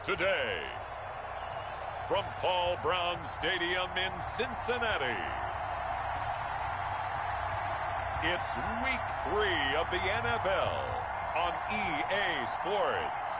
today. From Paul Brown Stadium in Cincinnati, it's Week 3 of the NFL on EA Sports.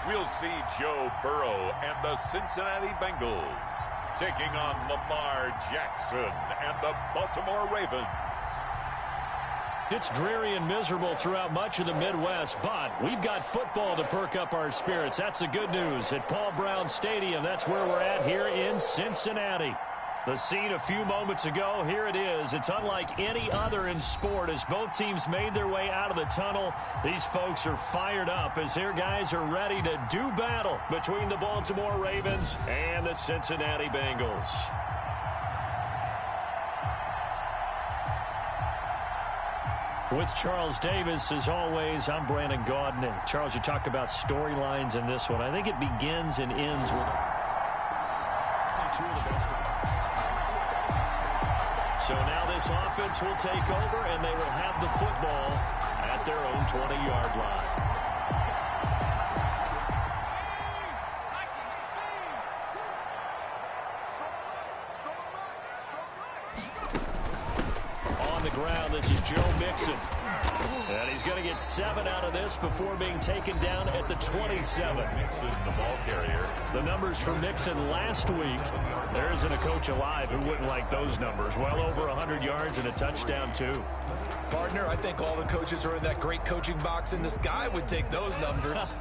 We'll see Joe Burrow and the Cincinnati Bengals taking on Lamar Jackson and the Baltimore Ravens. It's dreary and miserable throughout much of the Midwest, but we've got football to perk up our spirits. That's the good news. At Paul Brown Stadium, that's where we're at here in Cincinnati. The scene a few moments ago, here it is. It's unlike any other in sport as both teams made their way out of the tunnel. These folks are fired up as their guys are ready to do battle between the Baltimore Ravens and the Cincinnati Bengals. With Charles Davis, as always, I'm Brandon Gaudin. Charles, you talk about storylines in this one. I think it begins and ends with two of the best. So now this offense will take over, and they will have the football at their own 20-yard line. On the ground, this is Joe Mixon. And he's going to get 7 out of this before being taken down at the 27. Mixon, the ball carrier. The numbers for Mixon last week, there isn't a coach alive who wouldn't like those numbers. Well over 100 yards and a touchdown, too. Partner, I think all the coaches who are in that great coaching box in the sky would take those numbers.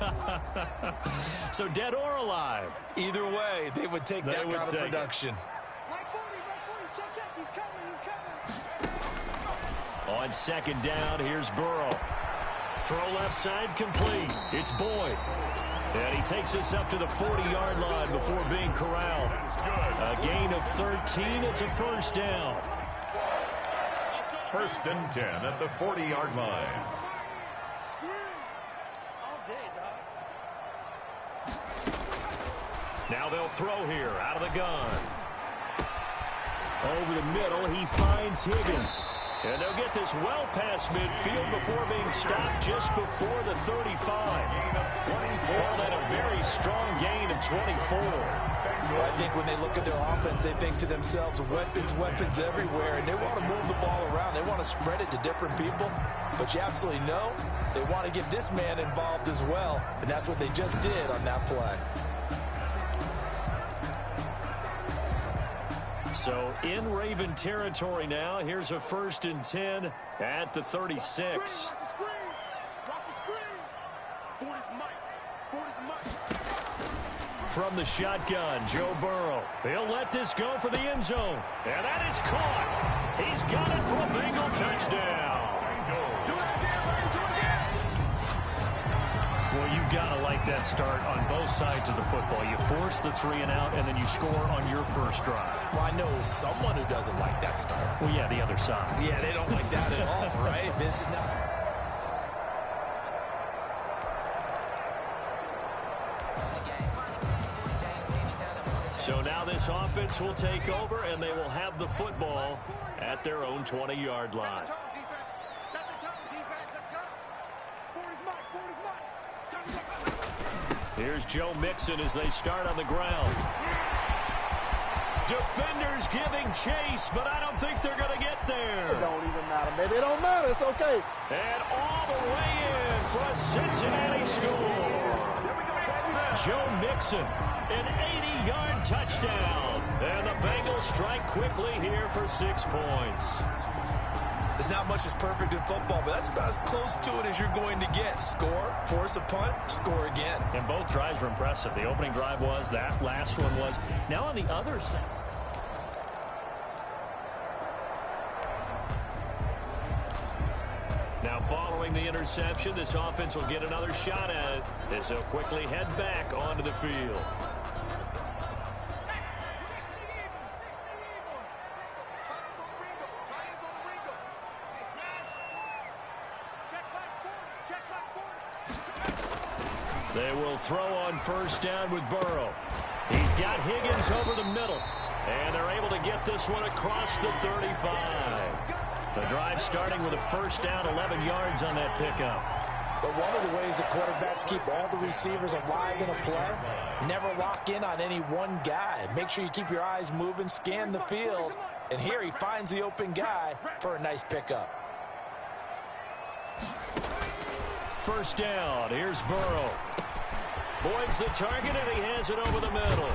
So dead or alive? Either way, they would take that kind of production. On second down, here's Burrow. Throw left side complete. It's Boyd. And he takes us up to the 40-yard line before being corralled. A gain of 13. It's a first down. First and 10 at the 40-yard line. Now they'll throw here out of the gun. Over the middle, he finds Higgins. And they'll get this well past midfield before being stopped just before the 35. Call that a very strong gain of 24. I think when they look at their offense, they think to themselves, weapons everywhere, and they want to move the ball around. They want to spread it to different people, but you absolutely know they want to get this man involved as well, and that's what they just did on that play. So in Raven territory now, here's a first and 10 at the 36. From the shotgun, Joe Burrow. He'll let this go for the end zone. And that is caught. He's got it for a Bengal touchdown. Well, you've got to like that start on both sides of the football. You force the 3 and out, and then you score on your first drive. Well, I know someone who doesn't like that start. Well, yeah, the other side. Yeah, they don't like that at all, right? This is not... So now this offense will take over, and they will have the football at their own 20-yard line. Here's Joe Mixon as they start on the ground. Defenders giving chase, but I don't think they're going to get there. It don't even matter, baby. It don't matter. It's okay. And all the way in for a Cincinnati score. Joe Mixon, an 80-yard touchdown. And the Bengals strike quickly here for 6 points. There's not much that's perfect in football, but that's about as close to it as you're going to get. Score, force a punt, score again. And both drives were impressive. The opening drive was, that last one was. Now on the other side. Now following the interception, this offense will get another shot at it as they'll quickly head back onto the field. They will throw on first down with Burrow. He's got Higgins over the middle. And they're able to get this one across the 35. The drive starting with a first down, 11 yards on that pickup. But one of the ways the quarterbacks keep all the receivers alive in a play, never lock in on any one guy. Make sure you keep your eyes moving, scan the field. And here he finds the open guy for a nice pickup. First down, here's Burrow. Boyd's the target, and he has it over the middle.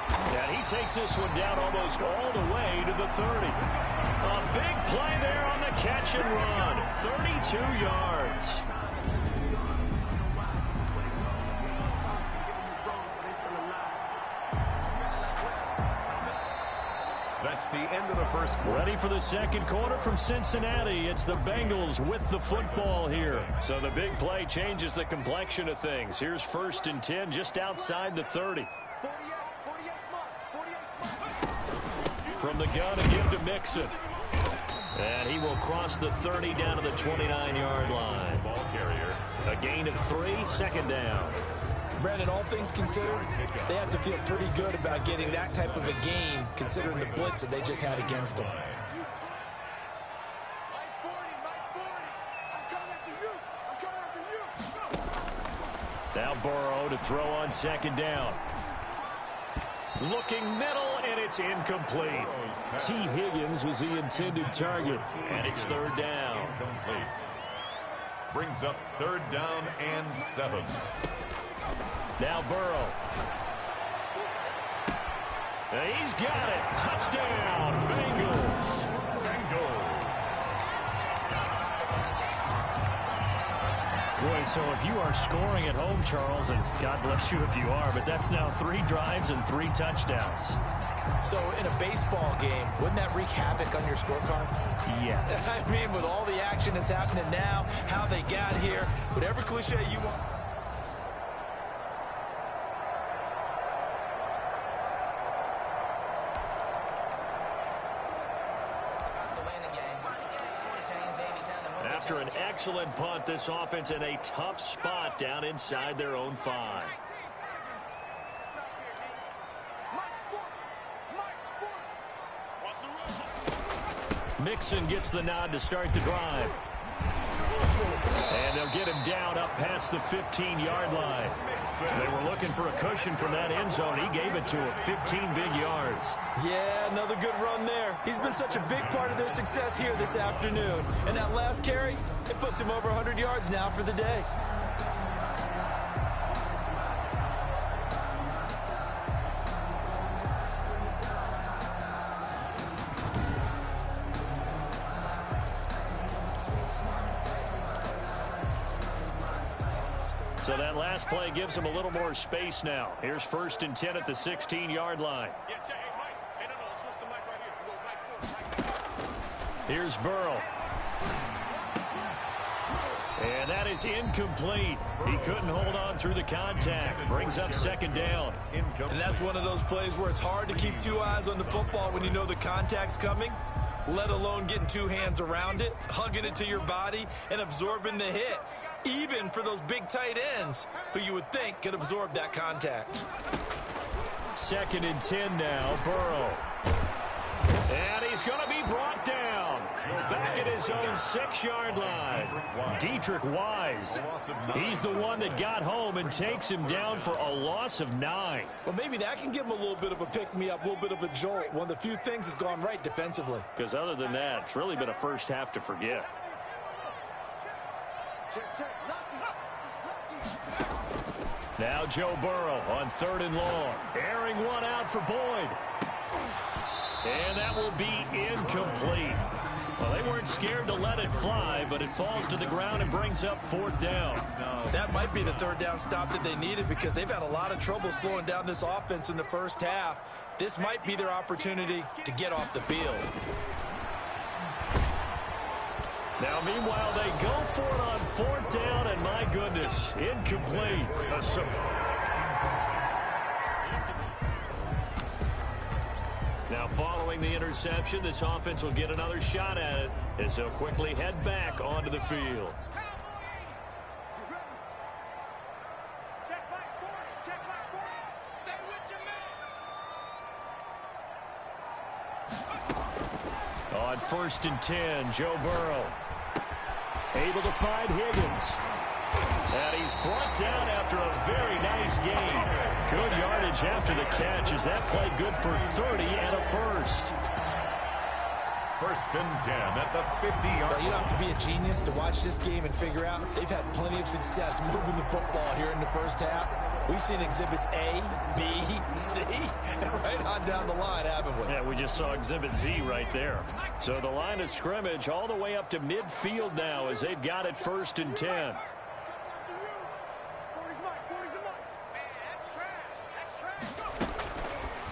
And he takes this one down almost all the way to the 30. A big play there on the catch and run. 32 yards. That's the end of the first quarter. Ready for the second quarter from Cincinnati. It's the Bengals with the football here. So the big play changes the complexion of things. Here's first and 10 just outside the 30. From the gun, a give to Mixon. And he will cross the 30 down to the 29-yard line. Ball carrier. A gain of 3, second down. Brandon, all things considered, they have to feel pretty good about getting that type of a gain, considering the blitz that they just had against them. Now Burrow to throw on second down. Looking middle, and it's incomplete. T. Higgins was the intended target, and it's third down. Incomplete. Brings up third down and 7. Now Burrow. He's got it. Touchdown, Bengals. Boy, so if you are scoring at home, Charles, and God bless you if you are, but that's now 3 drives and 3 touchdowns. So in a baseball game, wouldn't that wreak havoc on your scorecard? Yes. I mean, with all the action that's happening now, how they got here, whatever cliche you want. After an excellent punt, this offense in a tough spot down inside their own 5. Mixon gets the nod to start the drive. And they'll get him down up past the 15-yard line. They were looking for a cushion from that end zone. He gave it to him, 15 big yards. Yeah, another good run there. He's been such a big part of their success here this afternoon. And that last carry, it puts him over 100 yards now for the day. So that last play gives him a little more space now. Here's first and 10 at the 16-yard line. Here's Burrow. And that is incomplete. He couldn't hold on through the contact. Brings up second down. And that's one of those plays where it's hard to keep 2 eyes on the football when you know the contact's coming, let alone getting 2 hands around it, hugging it to your body, and absorbing the hit. Even for those big tight ends who you would think could absorb that contact. Second and 10 now, Burrow. And he's going to be brought down. Back at his own 6-yard line. Dietrich Wise. He's the one that got home and takes him down for a loss of 9. Well, maybe that can give him a little bit of a pick-me-up, a little bit of a jolt. One of the few things that's gone right defensively. Because other than that, it's really been a first half to forget. Now Joe Burrow on third and long. Airing one out for Boyd. And that will be incomplete. Well, they weren't scared to let it fly, but it falls to the ground and brings up fourth down. That might be the third down stop that they needed because they've had a lot of trouble slowing down this offense in the first half. This might be their opportunity to get off the field. Now, meanwhile, they go for it on fourth down, and my goodness, incomplete. Now, following the interception, this offense will get another shot at it as they'll quickly head back onto the field. On 1st and 10, Joe Burrow. Able to find Higgins. And he's brought down after a very nice gain. Good yardage after the catch. Is that play good for 30 and a first? 1st and 10 at the 50-yard line. You don't have to be a genius to watch this game and figure out they've had plenty of success moving the football here in the first half. We've seen exhibits A, B, C, and right on down the line, haven't we? Yeah, we just saw exhibit Z right there. So the line of scrimmage all the way up to midfield now as they've got it 1st and 10.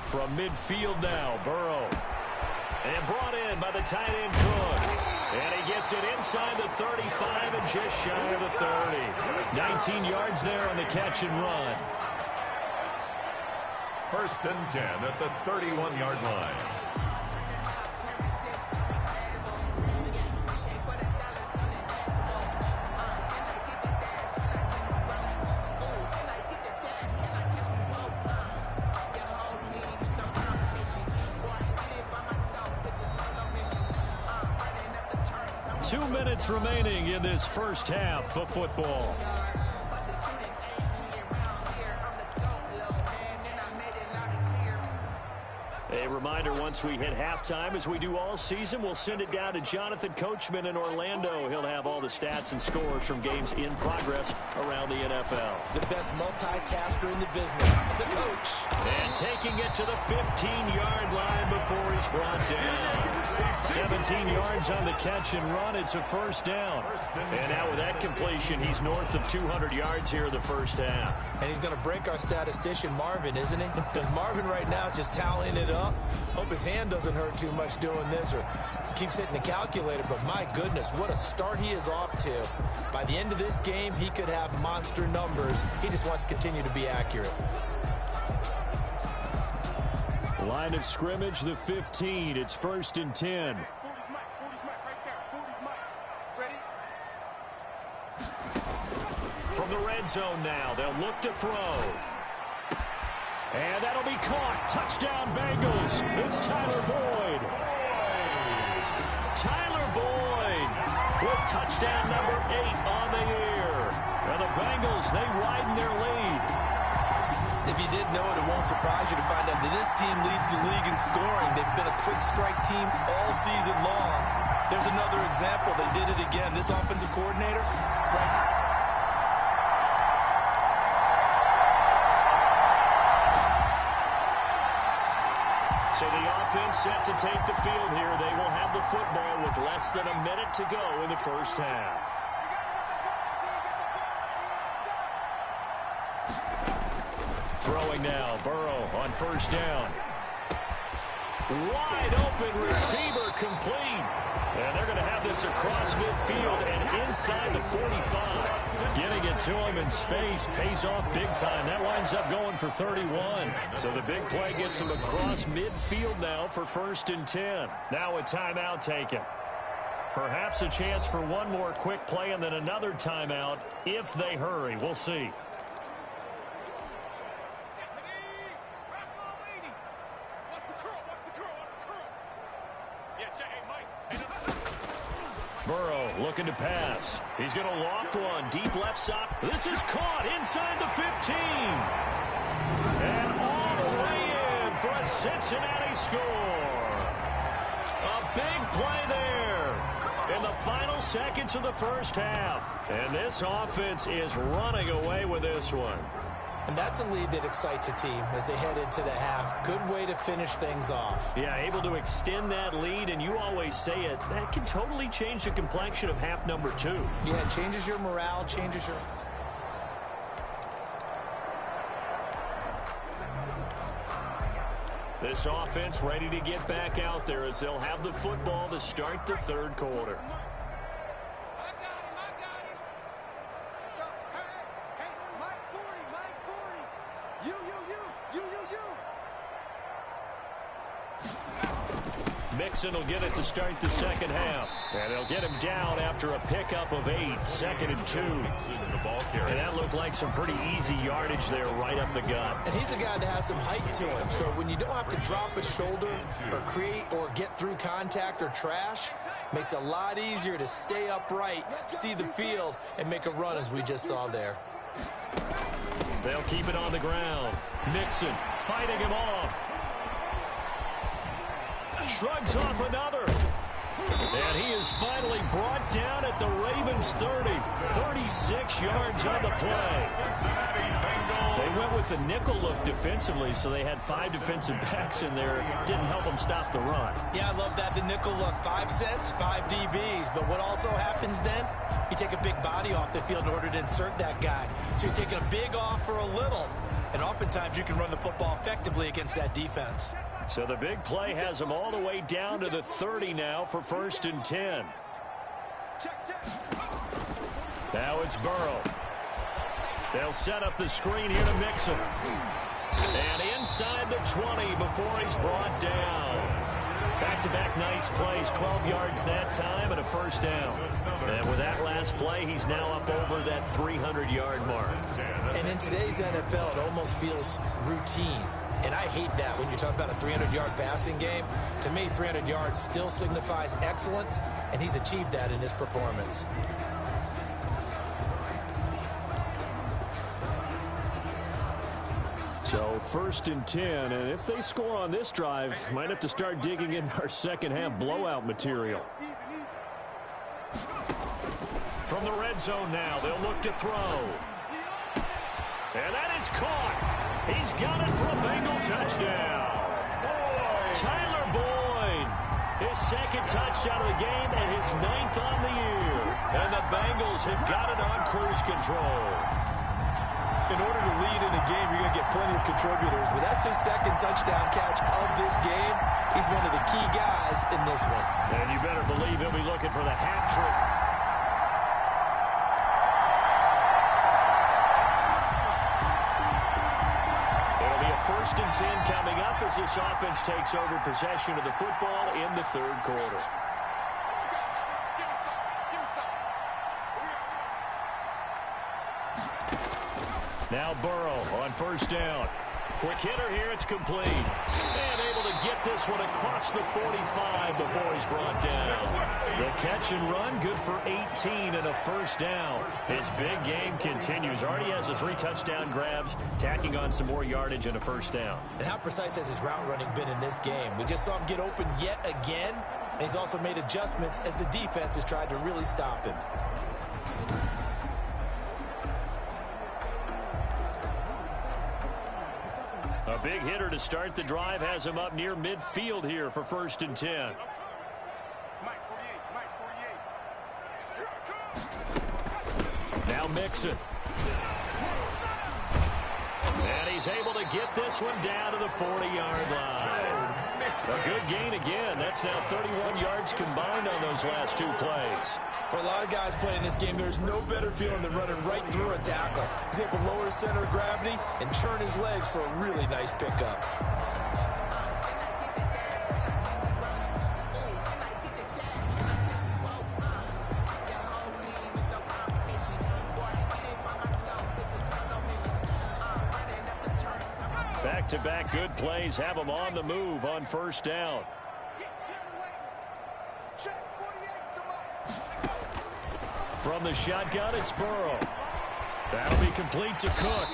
From midfield now, Burrow. And brought in by the tight end Cook. And he gets it inside the 35 and just shy of the 30. 19 yards there on the catch and run. 1st and 10 at the 31-yard line. Remaining in this first half of football. A reminder, once we hit halftime, as we do all season, we'll send it down to Jonathan Coachman in Orlando. He'll have all the stats and scores from games in progress around the NFL. The best multitasker in the business, the coach. And taking it to the 15-yard line before he's brought down. 17 yards on the catch and run. It's a 1st down. And now with that completion, he's north of 200 yards here in the first half. And he's going to break our statistician, Marvin, isn't he? Because Marvin right now is just tallying it up. Hope his hand doesn't hurt too much doing this or keeps hitting the calculator. But my goodness, what a start he is off to. By the end of this game, he could have monster numbers. He just wants to continue to be accurate. Line of scrimmage, the 15. It's 1st and 10. From the red zone now, they'll look to throw. And that'll be caught. Touchdown, Bengals. It's Tyler Boyd. Tyler Boyd with touchdown number 8 on the year. And the Bengals, they widen their lead. If you didn't know it, it won't surprise you to find out that this team leads the league in scoring. They've been a quick strike team all season long. There's another example. They did it again. This offensive coordinator, right? So the offense set to take the field here. They will have the football with less than a minute to go in the first half. Throwing now, Burrow on 1st down. Wide open receiver complete. And they're going to have this across midfield and inside the 45. Getting it to him in space pays off big time. That winds up going for 31. So the big play gets him across midfield now for 1st and 10. Now a timeout taken. Perhaps a chance for one more quick play and then another timeout if they hurry. We'll see. Burrow looking to pass. He's going to loft one. Deep left side. This is caught inside the 15. And all the way in for a Cincinnati score. A big play there in the final seconds of the first half. And this offense is running away with this one. And that's a lead that excites a team as they head into the half. Good way to finish things off. Yeah, able to extend that lead, and you always say it, that can totally change the complexion of half number 2. Yeah, it changes your morale, changes your... This offense ready to get back out there as they'll have the football to start the 3rd quarter. Mixon will get it to start the second half. And they'll get him down after a pickup of 8, 2nd and 2. And that looked like some pretty easy yardage there right up the gut. And he's a guy that has some height to him. So when you don't have to drop a shoulder or create or get through contact or trash, makes it a lot easier to stay upright, see the field, and make a run as we just saw there. They'll keep it on the ground. Mixon fighting him off. Shrugs off another. And he is finally brought down at the Ravens 30. 36 yards on the play. They went with the nickel look defensively, so they had 5 defensive backs in there. Didn't help them stop the run. Yeah, I love that, the nickel look. 5 cents, 5 DBs. But what also happens then, you take a big body off the field in order to insert that guy. So you're taking a big off for a little. And oftentimes you can run the football effectively against that defense. So the big play has them all the way down to the 30 now for 1st and 10. Now it's Burrow. They'll set up the screen here to Mixon. And inside the 20 before he's brought down. Back-to-back nice plays, 12 yards that time and a 1st down. And with that last play, he's now up over that 300-yard mark. And in today's NFL, it almost feels routine. And I hate that when you talk about a 300-yard passing game. To me, 300 yards still signifies excellence, and he's achieved that in his performance. So 1st and 10, and if they score on this drive, might have to start digging in our second half blowout material. From the red zone now, they'll look to throw. And that is caught. He's got it for a Bengal touchdown. Tyler Boyd, his 2nd touchdown of the game and his 9th on the year. And the Bengals have got it on cruise control. In order to lead in a game, you're going to get plenty of contributors, but that's his 2nd touchdown catch of this game. He's one of the key guys in this one. And you better believe he'll be looking for the hat trick. It'll be a 1st and 10 coming up as this offense takes over possession of the football in the 3rd quarter. Now Burrow on 1st down. Quick hitter here, it's complete. And able to get this one across the 45 before he's brought down. The catch and run, good for 18 and a 1st down. His big game continues. Already has the 3 touchdown grabs, tacking on some more yardage and a 1st down. And how precise has his route running been in this game? We just saw him get open yet again, and he's also made adjustments as the defense has tried to really stop him. A big hitter to start the drive has him up near midfield here for 1st and 10. Now Mixon. And he's able to get this one down to the 40-yard line. A good gain again. That's now 31 yards combined on those last 2 plays. For a lot of guys playing this game, there's no better feeling than running right through a tackle. He's able to lower his center of gravity and churn his legs for a really nice pickup. Back-to-back good plays have them on the move on 1st down. From the shotgun, it's Burrow. That'll be complete to Cook.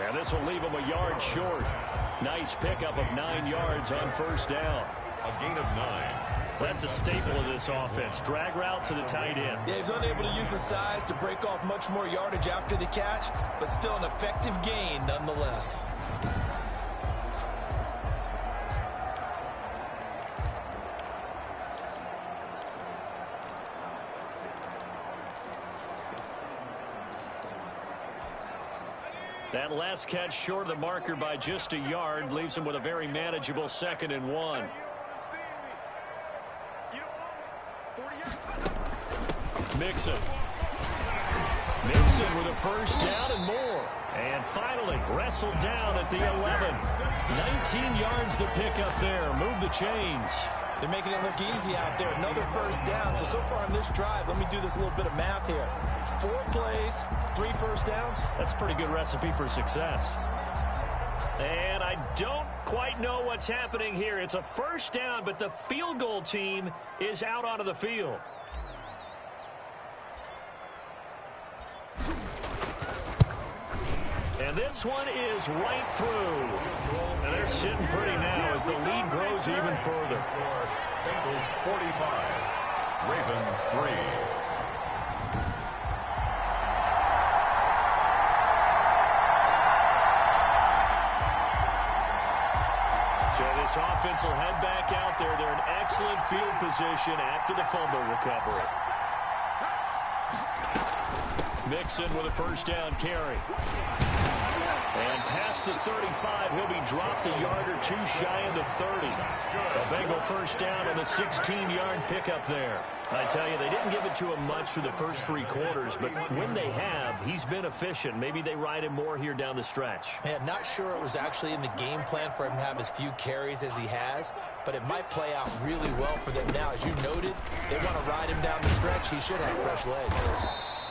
And this will leave him a yard short. Nice pickup of 9 yards on 1st down. A gain of 9. That's a staple of this offense. Drag route to the tight end. Yeah, he's unable to use his size to break off much more yardage after the catch, but still an effective gain nonetheless. That last catch short of the marker by just a yard leaves him with a very manageable 2nd and 1. Mixon. Mixon with a 1st down and more. And finally wrestled down at the 11. 19 yards to pick up there. Move the chains. They're making it look easy out there. Another first down. So far on this drive, let me do this little bit of math here. 4 plays, 3 first downs. That's a pretty good recipe for success. And I don't quite know what's happening here. It's a first down, but the field goal team is out onto the field. And this one is right through. And they're sitting pretty now as the lead grows even further. Bengals 45, Ravens 3. So this offense will head back out there. They're in excellent field position after the fumble recovery. Mixon with a first down carry. And past the 35, he'll be dropped a yard or two shy of the 30. A Bengal first down and a 16-yard pickup there. I tell you, they didn't give it to him much through the first 3 quarters, but when they have, he's been efficient. Maybe they ride him more here down the stretch. Man, not sure it was actually in the game plan for him to have as few carries as he has, but it might play out really well for them now. As you noted, they want to ride him down the stretch. He should have fresh legs.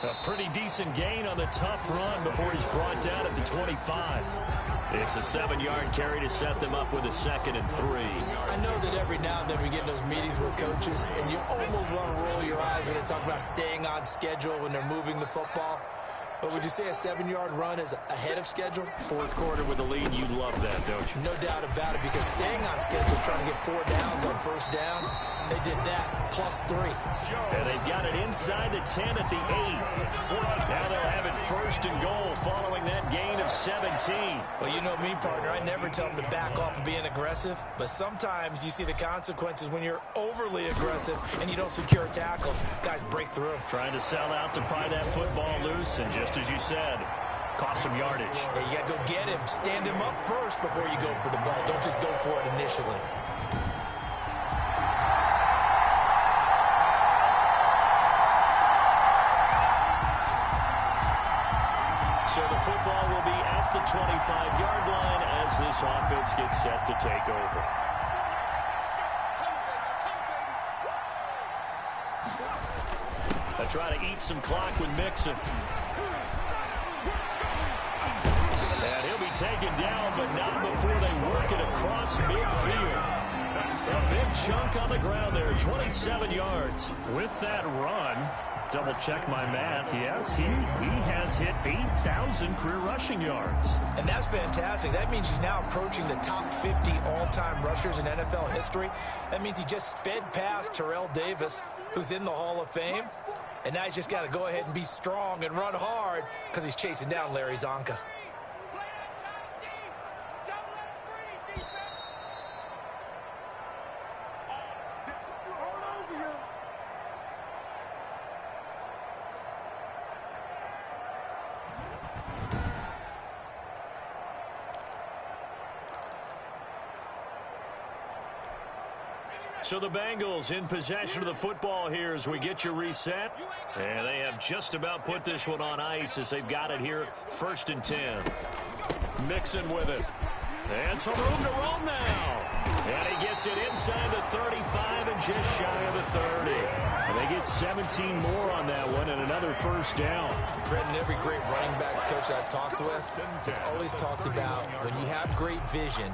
A pretty decent gain on the tough run before he's brought down at the 25. It's a 7-yard carry to set them up with a 2nd and 3. I know that every now and then we get in those meetings with coaches, and you almost want to roll your eyes when they talk about staying on schedule when they're moving the football. But would you say a 7-yard run is ahead of schedule? 4th quarter with the lead, you love that, don't you? No doubt about it, because staying on schedule, trying to get 4 downs on first down, they did that, plus 3. And they've got it inside the 10 at the 8. Now they'll have it 1st and goal following that gain of 17. Well, you know me, partner. I never tell them to back off of being aggressive, but sometimes you see the consequences when you're overly aggressive and you don't secure tackles. Guys break through. Trying to sell out to pry that football loose, and just as you said, cost some yardage. Yeah, you got to go get him. Stand him up first before you go for the ball. Don't just go for it initially. So the football will be at the 25-yard line as this offense gets set to take over. They try to eat some clock with Mixon. And he'll be taken down, but not before they work it across midfield. A big chunk on the ground there, 27 yards. With that run, double check my math. Yes, he has hit 8,000 career rushing yards. And that's fantastic. That means he's now approaching the top 50 all-time rushers in NFL history. That means he just sped past Terrell Davis, who's in the Hall of Fame. And now he's just got to go ahead and be strong and run hard because he's chasing down Larry Zonka. So the Bengals in possession of the football here as we get you reset. And they have just about put this one on ice as they've got it here, 1st and 10. Mixon with it. And some room to roam now. And he gets it inside the 35 and just shy of the 30. And they get 17 more on that one and another first down. Brendan, every great running backs coach I've talked with has always talked about when you have great vision,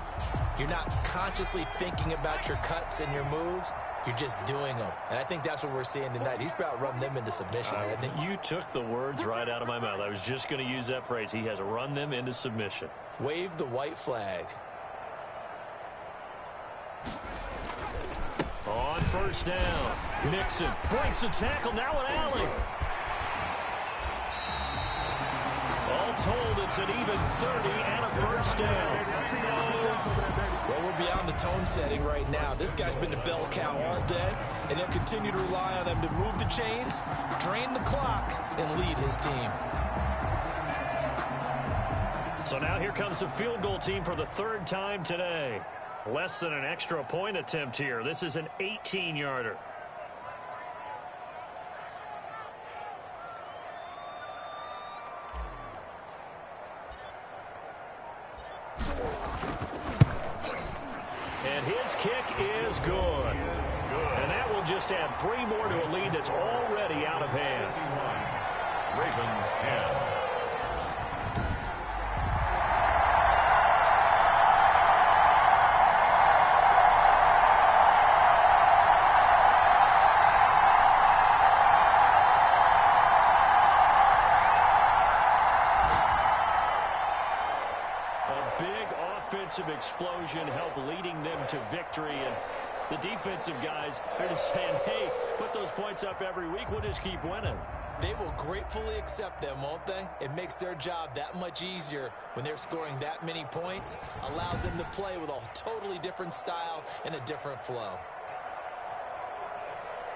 you're not consciously thinking about your cuts and your moves. You're just doing them. And I think that's what we're seeing tonight. He's about run them into submission, hasn't he? You took the words right out of my mouth. I was just going to use that phrase. He has run them into submission. Wave the white flag. On first down, Mixon breaks the tackle. Now an alley. All told, it's an even 30 and a first down. Well, we're beyond the tone setting right now. This guy's been the bell cow all day, and he'll continue to rely on him to move the chains, drain the clock, and lead his team. So now here comes the field goal team for the 3rd time today. Less than an extra point attempt here. This is an 18-yarder. And his kick is good. And that will just add 3 more to a lead that's already out of hand. Ravens 10. Offensive explosion helped leading them to victory, and the defensive guys are just saying, hey, put those points up every week, we'll just keep winning. They will gratefully accept them, won't they? It makes their job that much easier when they're scoring that many points, allows them to play with a totally different style and a different flow.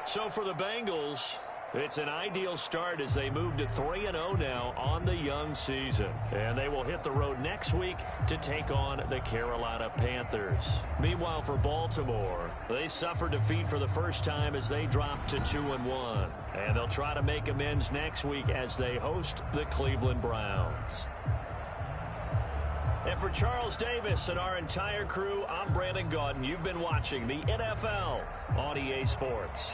So for the Bengals, it's an ideal start as they move to 3-0 now on the young season. And they will hit the road next week to take on the Carolina Panthers. Meanwhile, for Baltimore, they suffered defeat for the first time as they dropped to 2-1. And they'll try to make amends next week as they host the Cleveland Browns. And for Charles Davis and our entire crew, I'm Brandon Gaudin. You've been watching the NFL on EA Sports.